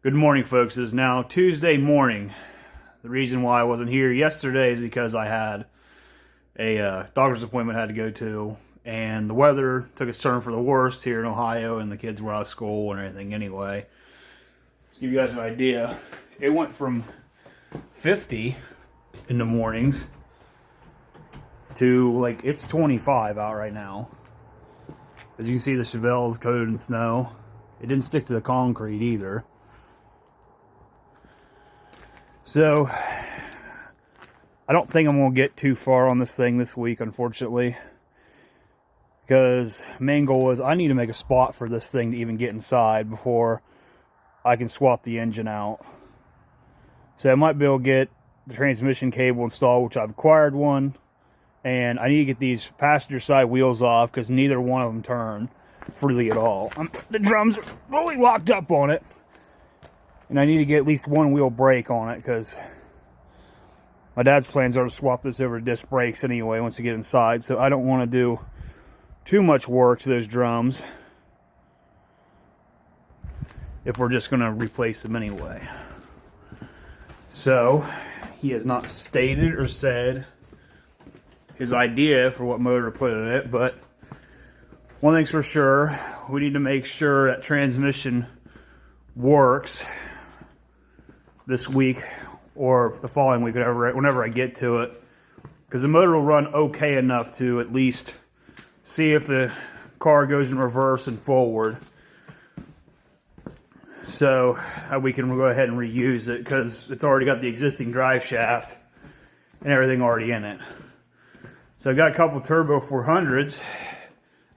Good morning, folks. It is now Tuesday morning. The reason why I wasn't here yesterday is because I had a doctor's appointment I had to go to, and the weather took a turn for the worst here in Ohio, and the kids were out of school and everything anyway. To give you guys an idea, it went from 50 in the mornings to like it's 25 out right now. As you can see, the chevelle is coated in snow. It didn't stick to the concrete either. So, I don't think I'm going to get too far on this thing this week, unfortunately. Because main goal is I need to make a spot for this thing to even get inside before I can swap the engine out. So I might be able to get the transmission cable installed, which I've acquired one. And I need to get these passenger side wheels off because neither one of them turn freely at all. The drums are really locked up on it. And I need to get at least one wheel brake on it because my dad's plans are to swap this over to disc brakes anyway once we get inside. So I don't want to do too much work to those drums if we're just going to replace them anyway. So he has not stated or said his idea for what motor to put in it, but one thing's for sure, we need to make sure that transmission works this week or the following week, whenever I get to it, because the motor will run okay enough to at least see if the car goes in reverse and forward, so that we can go ahead and reuse it because it's already got the existing drive shaft and everything already in it. So I got a couple turbo 400s,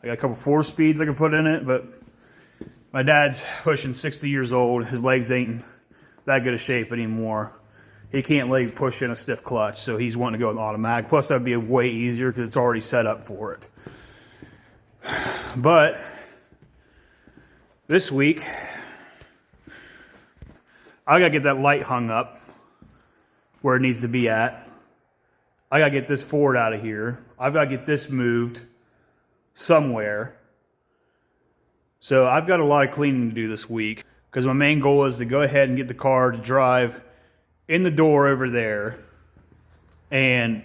I got a couple 4-speeds I can put in it, but my dad's pushing 60 years old, his legs ain't that good a shape anymore. He can't leg push in a stiff clutch, so he's wanting to go with automatic. Plus, that'd be way easier because it's already set up for it. But this week, I gotta get that light hung up where it needs to be at. I gotta get this Ford out of here. I've gotta get this moved somewhere. So I've got a lot of cleaning to do this week, because my main goal is to go ahead and get the car to drive in the door over there and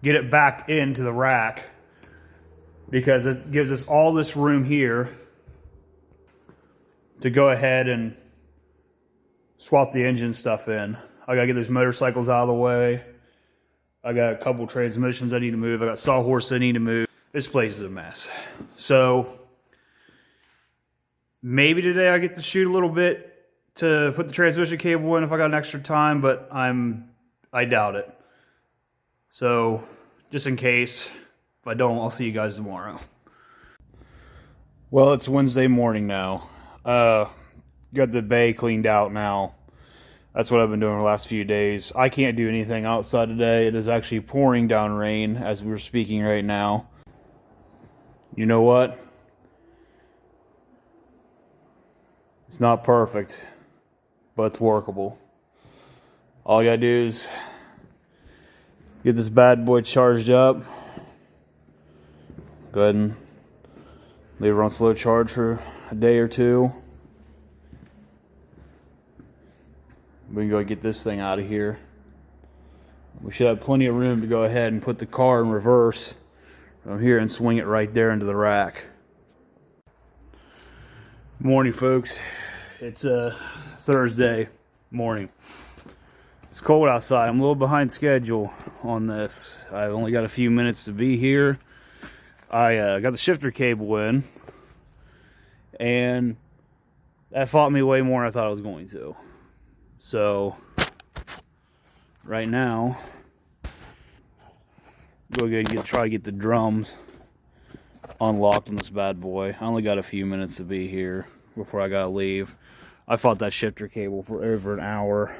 get it back into the rack, because it gives us all this room here to go ahead and swap the engine stuff in. I gotta get those motorcycles out of the way. I got a couple transmissions I need to move. I got sawhorse I need to move. This place is a mess. So maybe today I get to shoot a little bit to put the transmission cable in if I got an extra time, but I doubt it. So just in case, if I don't, I'll see you guys tomorrow. Well, it's Wednesday morning now. Got the bay cleaned out now. That's what I've been doing the last few days. I can't do anything outside today. It is actually pouring down rain as we're speaking right now. You know what? It's not perfect, but it's workable. All you gotta do is get this bad boy charged up. Go ahead and leave it on slow charge for a day or two. We can go get this thing out of here. We should have plenty of room to go ahead and put the car in reverse from here and swing it right there into the rack. Morning, folks. It's a Thursday morning. It's cold outside. I'm a little behind schedule on this. I've only got a few minutes to be here. I got the shifter cable in, and that fought me way more than I thought it was going to. So right now, go ahead and try to get the drums unlocked on this bad boy. I only got a few minutes to be here before I gotta leave. I fought that shifter cable for over an hour.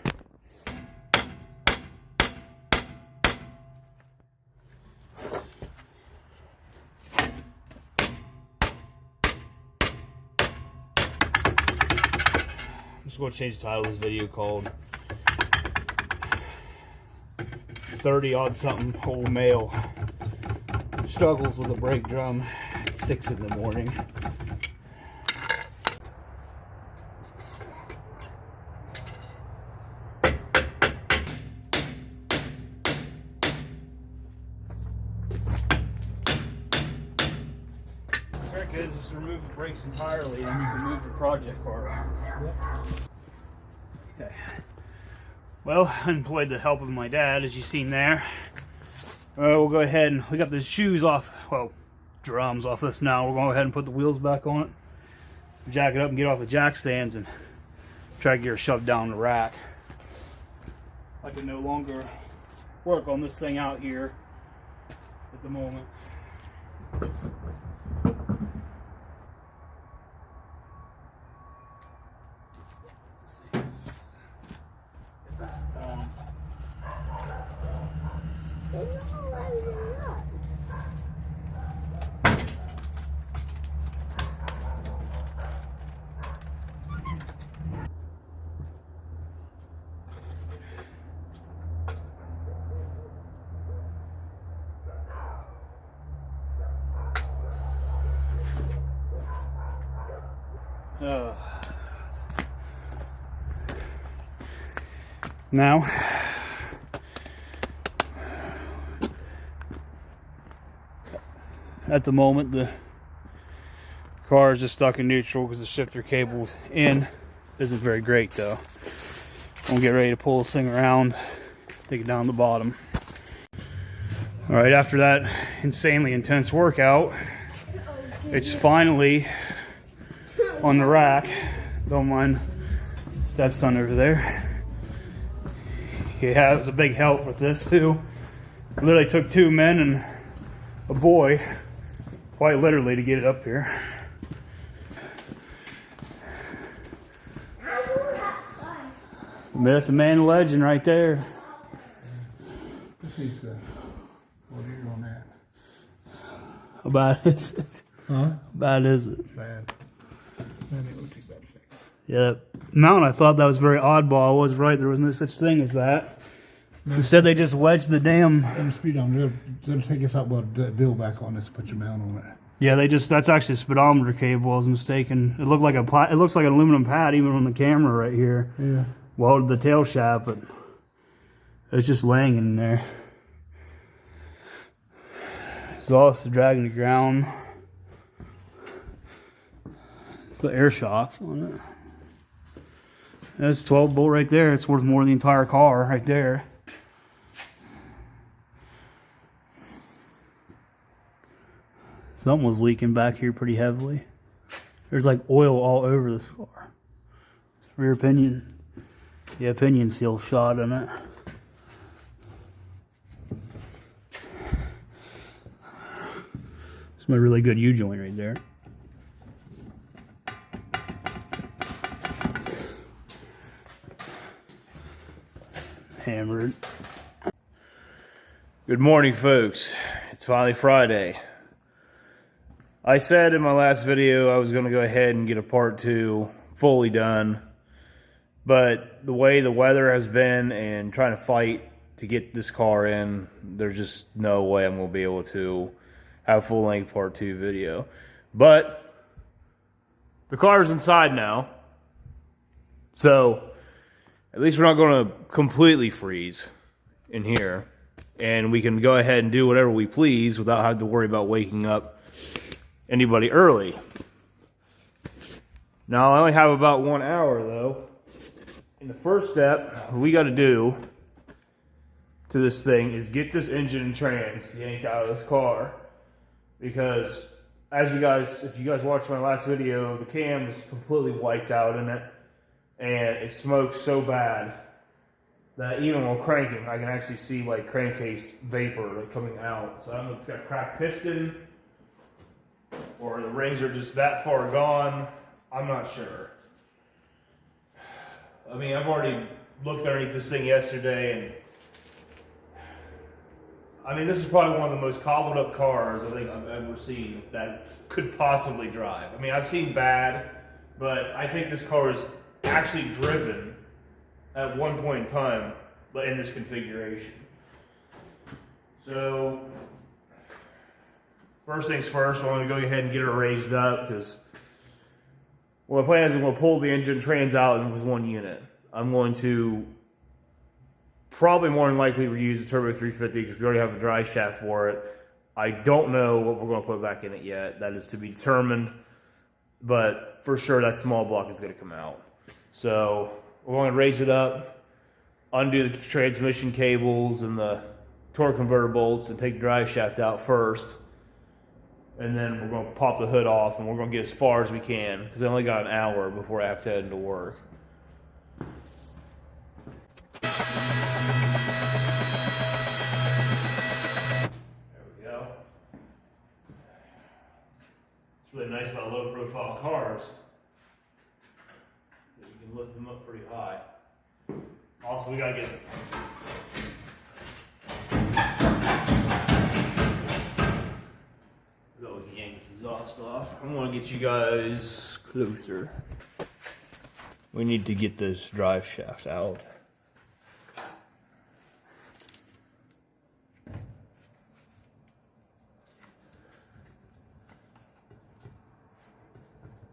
I'm just going to change the title of this video called 30 odd something old male struggles with a brake drum at 6 in the morning. trick is just remove the brakes entirely and you can move your project car around. Yep. Okay. Well, I employed the help of my dad, as you've seen there. We'll go ahead and we got the shoes off, well, drums off this now. We'll go ahead and put the wheels back on it, jack it up and get off the jack stands and try to get her shoved down the rack. I can no longer work on this thing out here at the moment. Now, at the moment, the car is just stuck in neutral because the shifter cable's in. Isn't very great though. We'll get ready to pull this thing around, take it down the bottom. All right, after that insanely intense workout, it's finally on the rack. Don't mind stepson over there. He has a big help with this too. It literally took 2 men and a boy, quite literally, to get it up here. Myth, the man, legend, right there. This needs a order on that. How bad is it? Huh? How bad is it? Bad. That ain't too bad to fix. Yeah, mount, I thought that was very oddball. I was right, there was no such thing as that. Instead, they just wedged the damn... And speed on. They'll take us out with the bill back on this, put your mount on it. Yeah, that's actually a speedometer cable. I was mistaken. It looks like an aluminum pad even on the camera right here. Yeah. Welded the tail shaft, but it's just laying in there. It's also dragging the ground. It's got air shocks on it. That's 12 bolt right there. It's worth more than the entire car right there. Something was leaking back here pretty heavily. There's like oil all over this car. Rear pinion. Yeah, pinion seal shot in it. It's my really good U-joint right there. Hammered. Good morning, folks. It's finally Friday. I said in my last video I was going to go ahead and get a part 2 fully done, but the way the weather has been and trying to fight to get this car in, there's just no way I'm going to be able to have a full-length part 2 video. But the car's inside now, so at least we're not going to completely freeze in here, and we can go ahead and do whatever we please without having to worry about waking up anybody early. Now I only have about 1 hour though. And the first step we got to do to this thing is get this engine and trans yanked out of this car, because as if you guys watched my last video, the cam is completely wiped out in it, and it smokes so bad that even while cranking, I can actually see like crankcase vapor like coming out. So I don't know if it's got a cracked piston or the rings are just that far gone. I'm not sure. I mean, I've already looked underneath this thing yesterday, and I mean, this is probably one of the most cobbled up cars I think I've ever seen that could possibly drive. I mean, I've seen bad, but I think this car is actually driven at one point in time in this configuration. So first things first, I want to go ahead and get her raised up, because my plan is I'm going to pull the engine trans out in with one unit. I'm going to probably more than likely reuse the Turbo 350 because we already have a dry shaft for it. I don't know what we're going to put back in it yet. That is to be determined. But for sure, that small block is going to come out. So we're going to raise it up, undo the transmission cables and the torque converter bolts, and take the drive shaft out first. And then we're going to pop the hood off, and we're going to get as far as we can, because I only got an hour before I have to head into work. There we go. It's really nice about low profile cars. You can lift them up pretty high. Also, we got to get we can yank this exhaust off. I want to get you guys closer. We need to get this drive shaft out.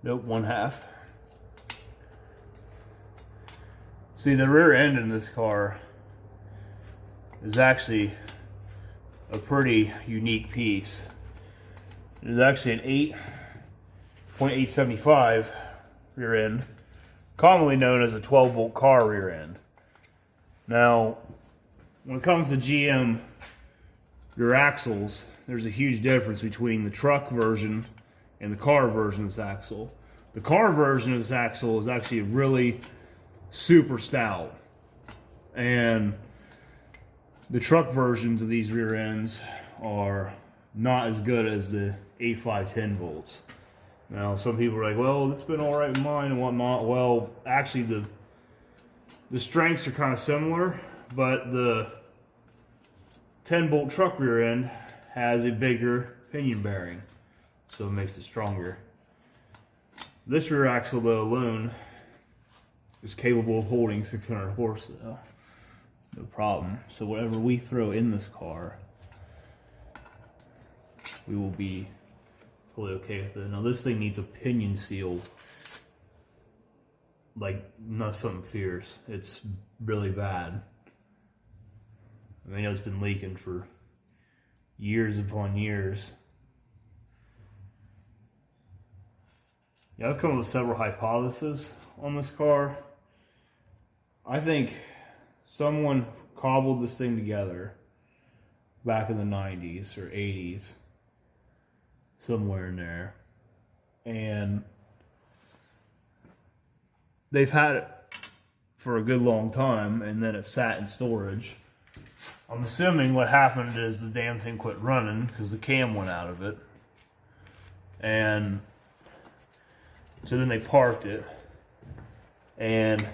Nope, 1/2. See, the rear end in this car is actually a pretty unique piece. It is actually an 8.875 rear end, commonly known as a 12-bolt car rear end. Now, when it comes to GM rear axles, there's a huge difference between the truck version and the car version of this axle. The car version of this axle is actually really super stout, and the truck versions of these rear ends are not as good as the 8.5-10 volts. Now, some people are like, well, it's been all right with mine and whatnot. Well, actually, the strengths are kind of similar, but the 10-bolt truck rear end has a bigger pinion bearing, so it makes it stronger. This rear axle, though, alone is capable of holding 600 horse, though. No problem. So whatever we throw in this car, we will be totally okay with it. Now, this thing needs a pinion seal, like not something fierce. It's really bad. I mean, it's been leaking for years upon years. Yeah, I've come up with several hypotheses on this car. I think someone cobbled this thing together back in the 90s or 80s, somewhere in there, and they've had it for a good long time, and then it sat in storage. I'm assuming what happened is the damn thing quit running because the cam went out of it, and so then they parked it, and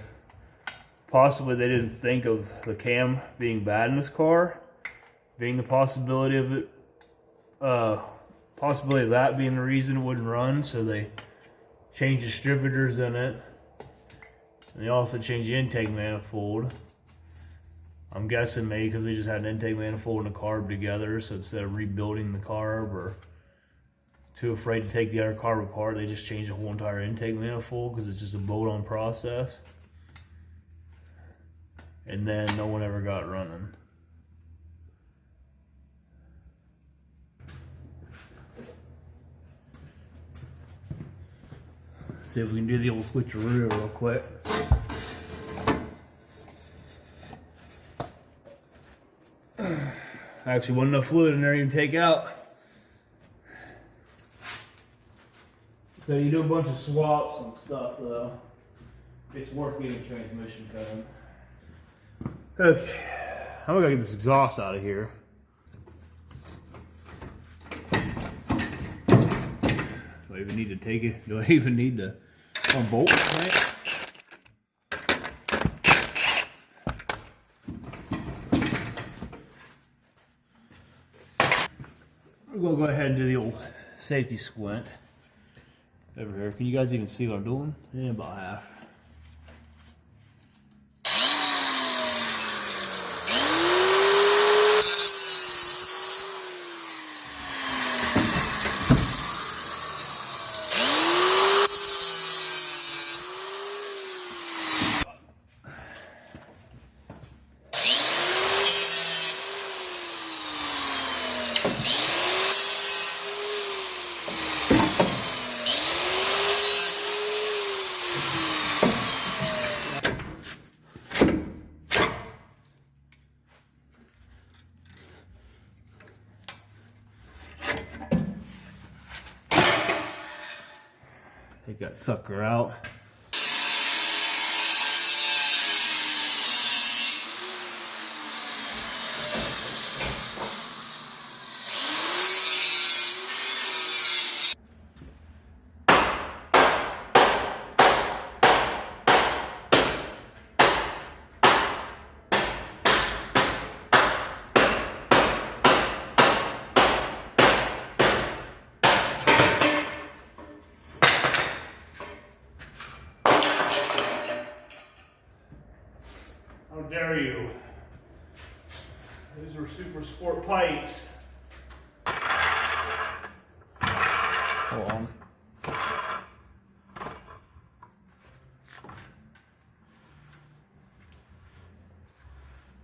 possibly they didn't think of the cam being bad in this car, being the possibility of it, possibility of that being the reason it wouldn't run, so they changed distributors in it. And they also changed the intake manifold. I'm guessing maybe because they just had an intake manifold and a carb together, so instead of rebuilding the carb or too afraid to take the other carb apart, they just changed the whole entire intake manifold because it's just a bolt-on process. And then no one ever got running. See if we can do the old switcheroo real quick. Actually, wasn't enough fluid in there to even take out. So you do a bunch of swaps and stuff, though. It's worth getting transmission cutting. Okay, I'm gonna get this exhaust out of here. Do I even need to take it? Do I even need to unbolt the thing? We're gonna go ahead and do the old safety squint over here. Can you guys even see what I'm doing? Yeah, about half. that sucker out. How dare you? These are super sport pipes. Hold on.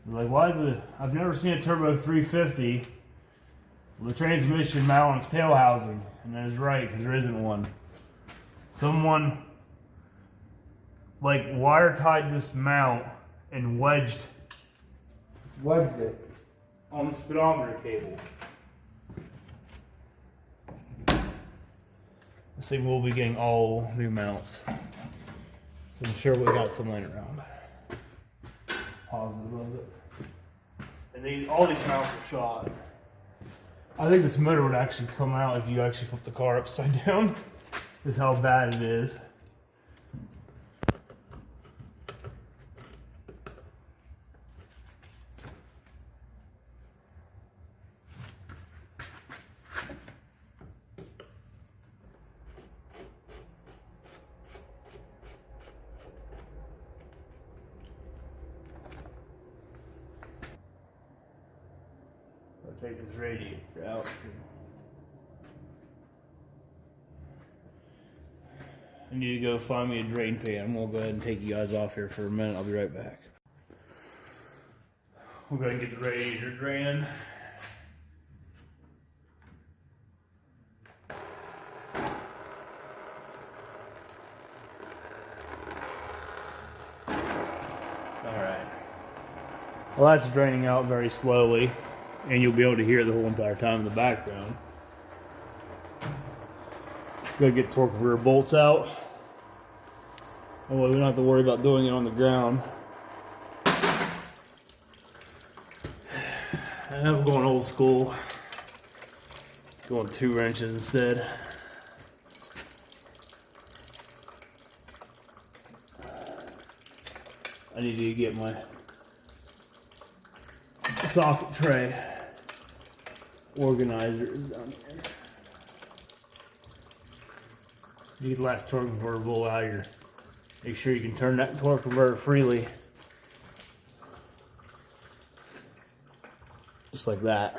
Like, why is it? I've never seen a turbo 350 with a transmission mount on its tail housing. And that is right, because there isn't one. Someone, like, wire tied this mount and wedged it on the speedometer cable. This thing will be getting all new mounts, so I'm sure we got some laying around. Positive of it. And all these mounts are shot. I think this motor would actually come out if you actually flip the car upside down. Is how bad it is. I'll take this radiator out. I need to go find me a drain pan. I'm gonna go ahead and take you guys off here for a minute. I'll be right back. We're gonna get the radiator draining. Alright. Well, that's draining out very slowly, and you'll be able to hear it the whole entire time in the background. Gotta get torque rear bolts out. Oh, well, we don't have to worry about doing it on the ground. And I'm going old school. Going 2 wrenches instead. I need to get my socket tray organizer down here. You get the last torque converter out of your. Make sure you can turn that torque converter freely. Just like that.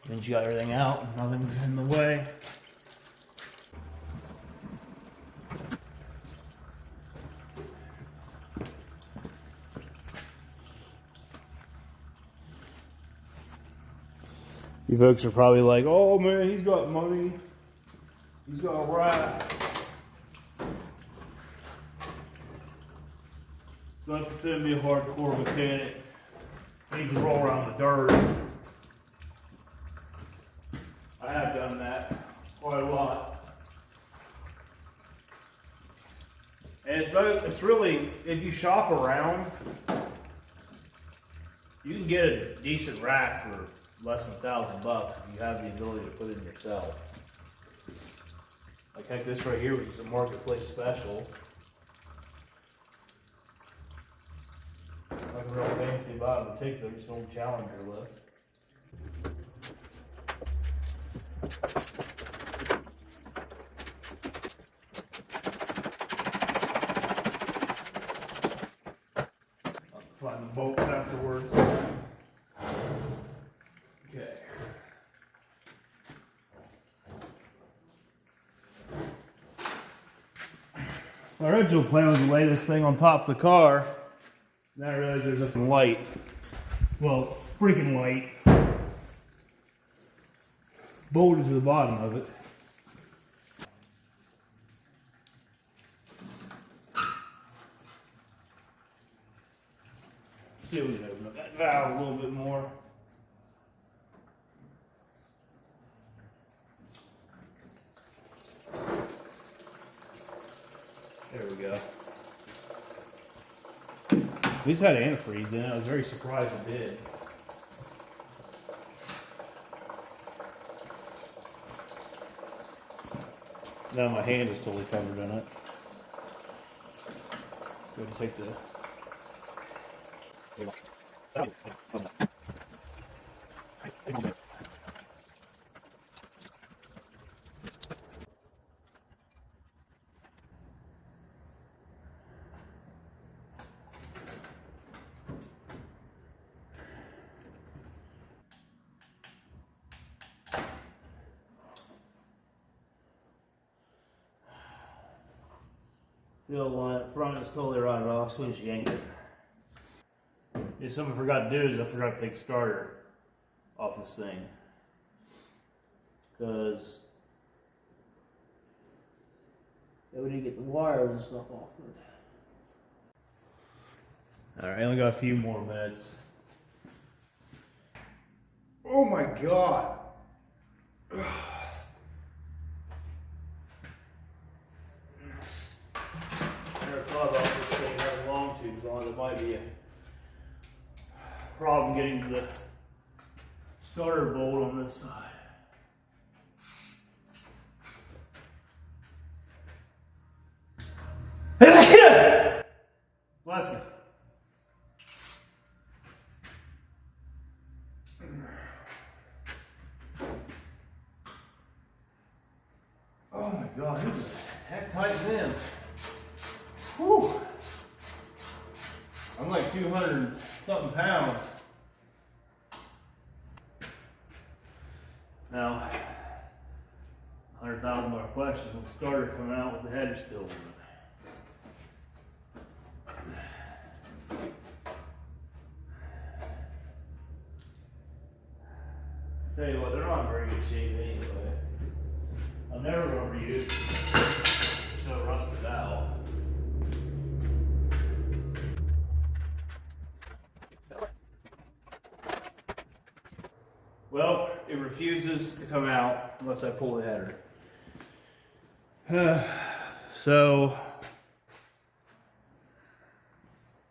Then you got everything out, nothing's in the way. You folks are probably like, oh man, he's got money. He's got a ride. Don't pretend to be a hardcore mechanic. Needs to roll around the dirt. I have done that quite a lot. And it's really, if you shop around, you can get a decent rack for less than $1,000 if you have the ability to put it in yourself. Like heck, this right here was just a marketplace special. Nothing real fancy about it in particular, just an old Challenger lift. I'll find the bolts afterwards. Okay. My original plan was to lay this thing on top of the car. Now I realize there's a light. Well, freaking light. Bolted to the bottom of it. See if we can open up that valve a little bit more. At least had antifreeze in it. I was very surprised it did. Now my hand is totally covered in it. Go ahead and take the... The old line up front is totally rotted off, so we just yanked it. Yeah, something I forgot to do is I forgot to take the starter off this thing. Because we need to get the wires and stuff off it. Alright, I only got a few more minutes. Oh my god! Never thought about this thing having long tubes on. There might be a problem getting to the starter bolt on this side. Bless me. Oh my god, who the heck tightens him? Whew. I'm like 200 something pounds. Now, $100,000 question, when the starter come out with the header still in it? Tell you what, they're not in very good shape anyway. I'm never going to reuse it. So rusted out. Well, it refuses to come out unless I pull the header. So,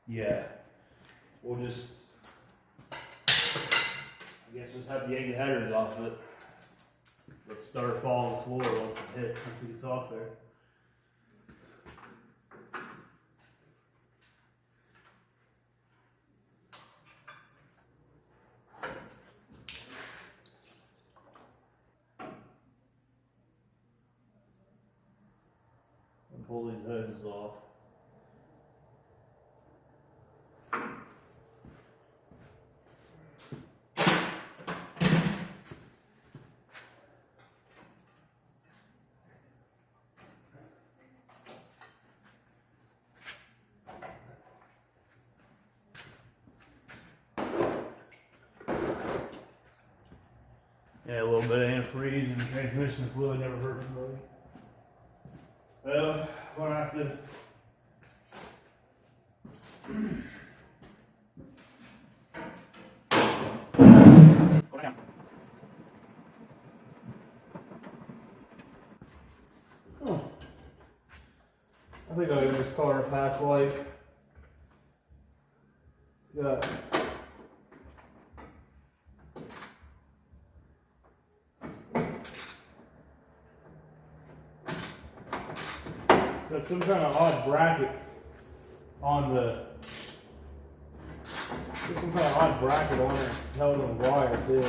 yeah, we'll just, I guess we'll just have to yank the headers off it. Let the starter fall on the floor once it gets off there. And pull these hoses off. Yeah, a little bit of antifreeze and transmission fluid never hurt anybody. Well, I'm gonna have to I think I'll give this car a past life. Yeah. Got some kind of odd bracket on the. There's some kind of odd bracket on it, held on the wire too.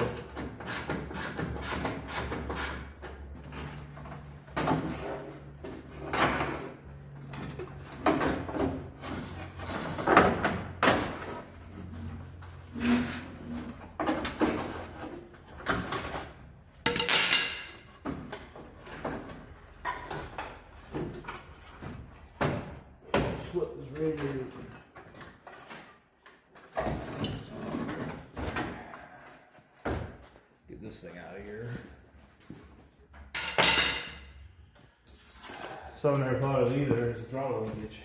What was ready to get this thing out of here. So I never thought of either is throttle linkage.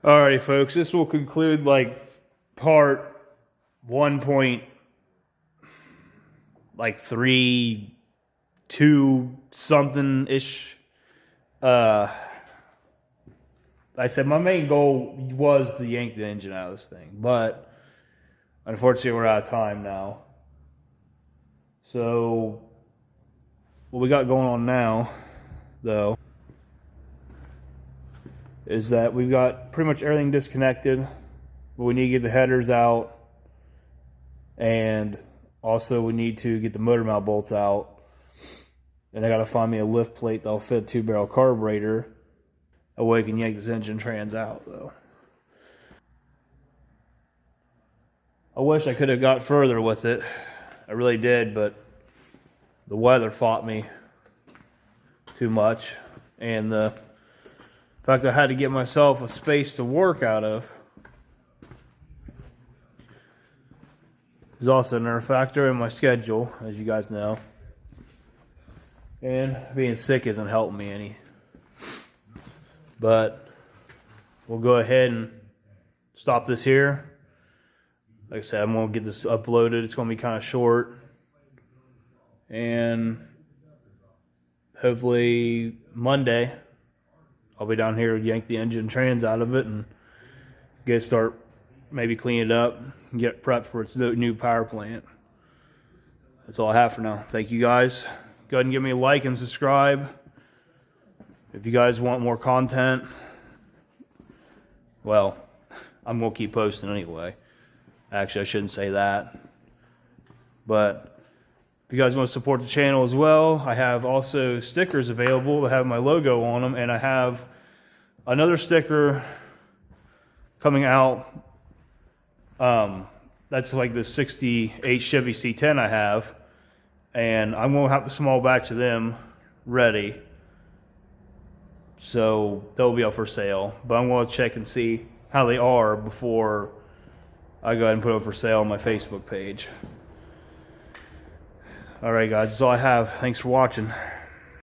Alrighty, folks, this will conclude like part 1.32 something ish. Like I said, my main goal was to yank the engine out of this thing, but unfortunately we're out of time now. So what we got going on now, though, is that we've got pretty much everything disconnected, but we need to get the headers out, and also we need to get the motor mount bolts out, and I got to find me a lift plate that'll fit a 2-barrel carburetor. That way I can yank this engine trans out, though. I wish I could have got further with it. I really did, but the weather fought me too much, and the fact I had to get myself a space to work out of is also another factor in my schedule, as you guys know. And being sick isn't helping me any. But we'll go ahead and stop this here. Like I said, I'm going to get this uploaded. It's going to be kind of short. And hopefully Monday, I'll be down here to yank the engine trans out of it and maybe clean it up and get prepped for its new power plant. That's all I have for now. Thank you guys. Go ahead and give me a like and subscribe. If you guys want more content, well, I'm going to keep posting anyway. Actually, I shouldn't say that. But if you guys want to support the channel as well, I have also stickers available that have my logo on them, and I have another sticker coming out. That's like the 68 Chevy C10 I have, and I'm going to have a small batch of them ready. So they'll be up for sale, but I'm going to check and see how they are before I go ahead and put them for sale on my Facebook page. All right, guys, that's all I have. Thanks for watching.